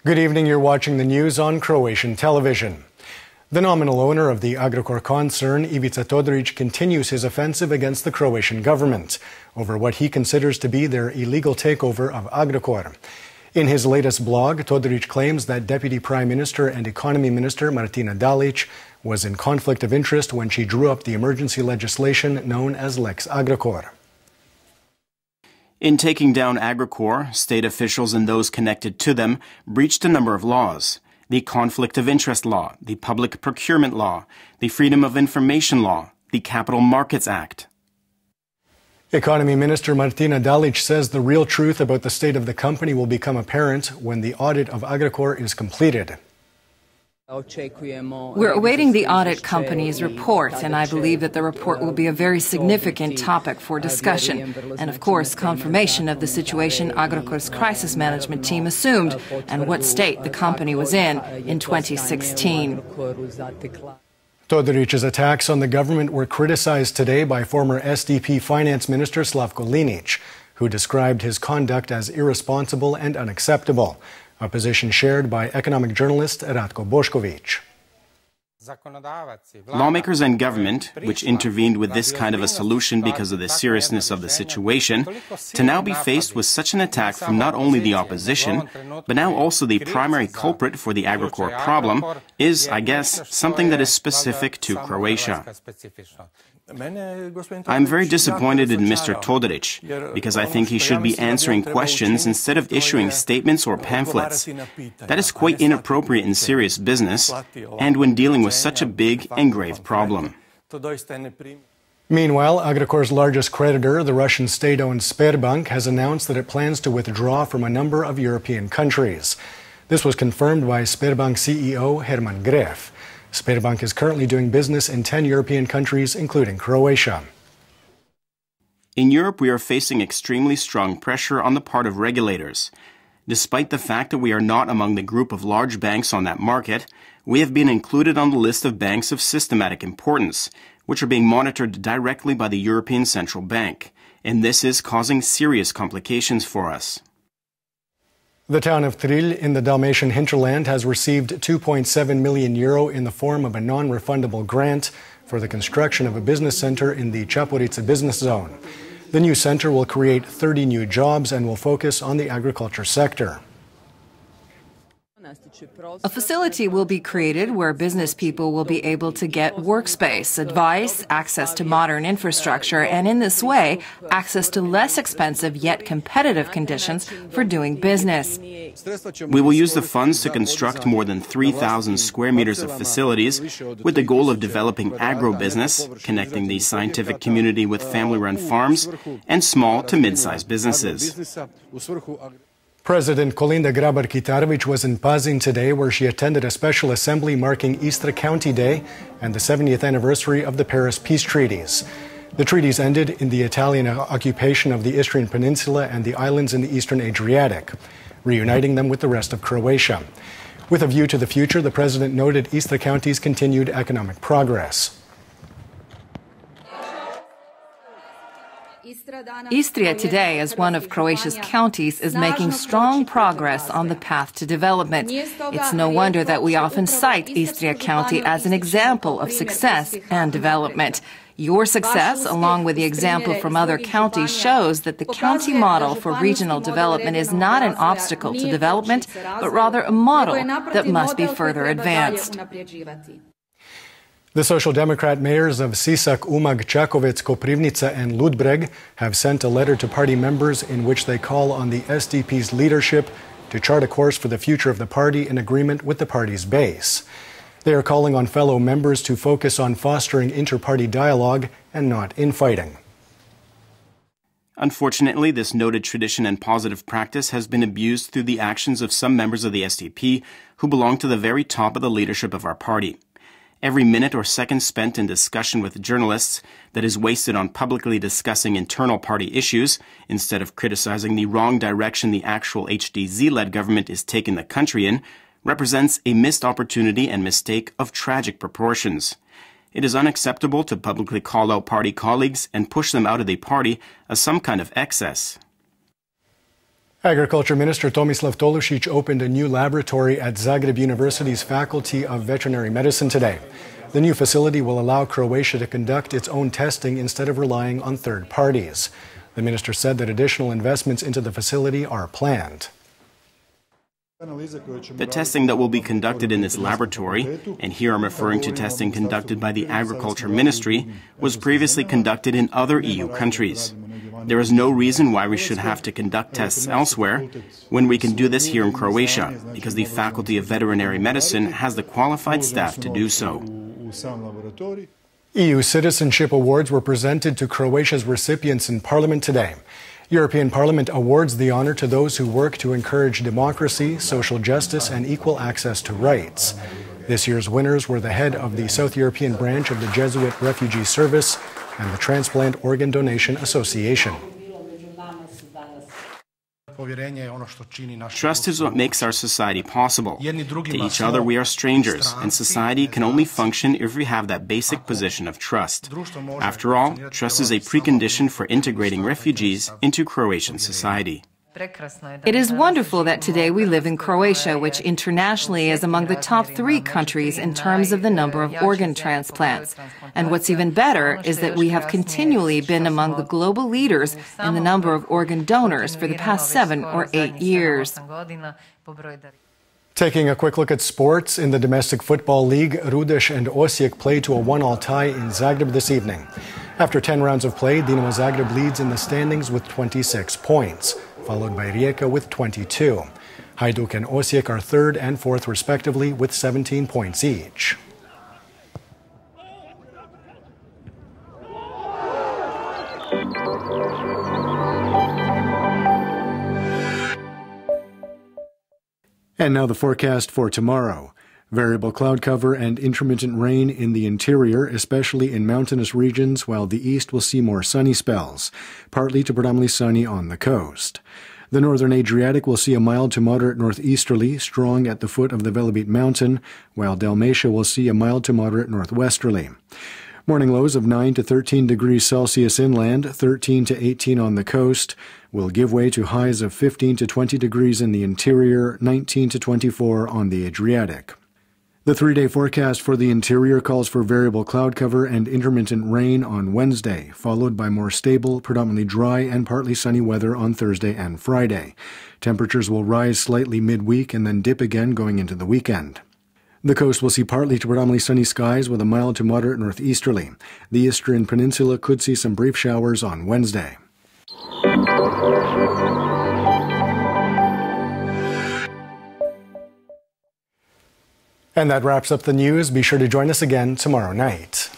Good evening, you're watching the news on Croatian television. The nominal owner of the Agrokor concern, Ivica Todorić, continues his offensive against the Croatian government over what he considers to be their illegal takeover of Agrokor. In his latest blog, Todorić claims that Deputy Prime Minister and Economy Minister Martina Dalić was in conflict of interest when she drew up the emergency legislation known as Lex Agrokor. In taking down Agrokor, state officials and those connected to them breached a number of laws: the Conflict of Interest Law, the Public Procurement Law, the Freedom of Information Law, the Capital Markets Act. Economy Minister Martina Dalić says the real truth about the state of the company will become apparent when the audit of Agrokor is completed. We're awaiting the audit company's report, and I believe that the report will be a very significant topic for discussion. And of course, confirmation of the situation Agrokor's crisis management team assumed and what state the company was in 2016. Todorić's attacks on the government were criticized today by former SDP Finance Minister Slavko Linić, who described his conduct as irresponsible and unacceptable, a position shared by economic journalist Ratko Bošković. Lawmakers and government, which intervened with this kind of a solution because of the seriousness of the situation, to now be faced with such an attack from not only the opposition, but now also the primary culprit for the Agrokor problem, is, I guess, something that is specific to Croatia. I'm very disappointed in Mr. Todorić, because I think he should be answering questions instead of issuing statements or pamphlets. That is quite inappropriate in serious business, and when dealing with such a big and grave problem. Meanwhile, Agrokor's largest creditor, the Russian state-owned Sberbank, has announced that it plans to withdraw from a number of European countries. This was confirmed by Sberbank CEO Herman Gref. Sberbank is currently doing business in 10 European countries, including Croatia. In Europe, we are facing extremely strong pressure on the part of regulators. Despite the fact that we are not among the group of large banks on that market, we have been included on the list of banks of systematic importance, which are being monitored directly by the European Central Bank, and this is causing serious complications for us. The town of Trilj in the Dalmatian hinterland has received €2.7 million in the form of a non-refundable grant for the construction of a business center in the Čaporica business zone. The new center will create 30 new jobs and will focus on the agriculture sector. A facility will be created where business people will be able to get workspace, advice, access to modern infrastructure, and in this way, access to less expensive yet competitive conditions for doing business. We will use the funds to construct more than 3,000 square meters of facilities with the goal of developing agro-business, connecting the scientific community with family-run farms and small to mid-sized businesses. President Kolinda Grabar-Kitarović was in Pazin today, where she attended a special assembly marking Istra County Day and the 70th anniversary of the Paris Peace Treaties. The treaties ended in the Italian occupation of the Istrian Peninsula and the islands in the eastern Adriatic, reuniting them with the rest of Croatia. With a view to the future, the president noted Istra County's continued economic progress. Istria today, as one of Croatia's counties, is making strong progress on the path to development. It's no wonder that we often cite Istria County as an example of success and development. Your success, along with the example from other counties, shows that the county model for regional development is not an obstacle to development, but rather a model that must be further advanced. The Social Democrat mayors of Sisak, Umag, Čakovec, Koprivnica and Ludbreg have sent a letter to party members in which they call on the SDP's leadership to chart a course for the future of the party in agreement with the party's base. They are calling on fellow members to focus on fostering inter-party dialogue and not infighting. Unfortunately, this noted tradition and positive practice has been abused through the actions of some members of the SDP who belong to the very top of the leadership of our party. Every minute or second spent in discussion with journalists that is wasted on publicly discussing internal party issues instead of criticizing the wrong direction the actual HDZ-led government is taking the country in represents a missed opportunity and mistake of tragic proportions. It is unacceptable to publicly call out party colleagues and push them out of the party as some kind of excess. Agriculture Minister Tomislav Tolušić opened a new laboratory at Zagreb University's Faculty of Veterinary Medicine today. The new facility will allow Croatia to conduct its own testing instead of relying on third parties. The minister said that additional investments into the facility are planned. The testing that will be conducted in this laboratory, and here I'm referring to testing conducted by the Agriculture Ministry, was previously conducted in other EU countries. There is no reason why we should have to conduct tests elsewhere when we can do this here in Croatia, because the Faculty of Veterinary Medicine has the qualified staff to do so. EU citizenship awards were presented to Croatia's recipients in Parliament today. European Parliament awards the honor to those who work to encourage democracy, social justice, and equal access to rights. This year's winners were the head of the South European branch of the Jesuit Refugee Service and the Transplant Organ Donation Association. Trust is what makes our society possible. To each other we are strangers, and society can only function if we have that basic position of trust. After all, trust is a precondition for integrating refugees into Croatian society. It is wonderful that today we live in Croatia, which internationally is among the top 3 countries in terms of the number of organ transplants. And what's even better is that we have continually been among the global leaders in the number of organ donors for the past 7 or 8 years. Taking a quick look at sports, in the domestic football league, Rudeš and Osijek played to a 1-1 tie in Zagreb this evening. After 10 rounds of play, Dinamo Zagreb leads in the standings with 26 points. Followed by Rijeka with 22. Hajduk and Osijek are 3rd and 4th respectively with 17 points each. And now the forecast for tomorrow. Variable cloud cover and intermittent rain in the interior, especially in mountainous regions, while the east will see more sunny spells, partly to predominantly sunny on the coast. The northern Adriatic will see a mild to moderate northeasterly, strong at the foot of the Velebit mountain, while Dalmatia will see a mild to moderate northwesterly. Morning lows of 9 to 13 degrees Celsius inland, 13 to 18 on the coast, will give way to highs of 15 to 20 degrees in the interior, 19 to 24 on the Adriatic. The 3-day forecast for the interior calls for variable cloud cover and intermittent rain on Wednesday, followed by more stable, predominantly dry and partly sunny weather on Thursday and Friday. Temperatures will rise slightly midweek and then dip again going into the weekend. The coast will see partly to predominantly sunny skies with a mild to moderate northeasterly. The eastern peninsula could see some brief showers on Wednesday. And that wraps up the news. Be sure to join us again tomorrow night.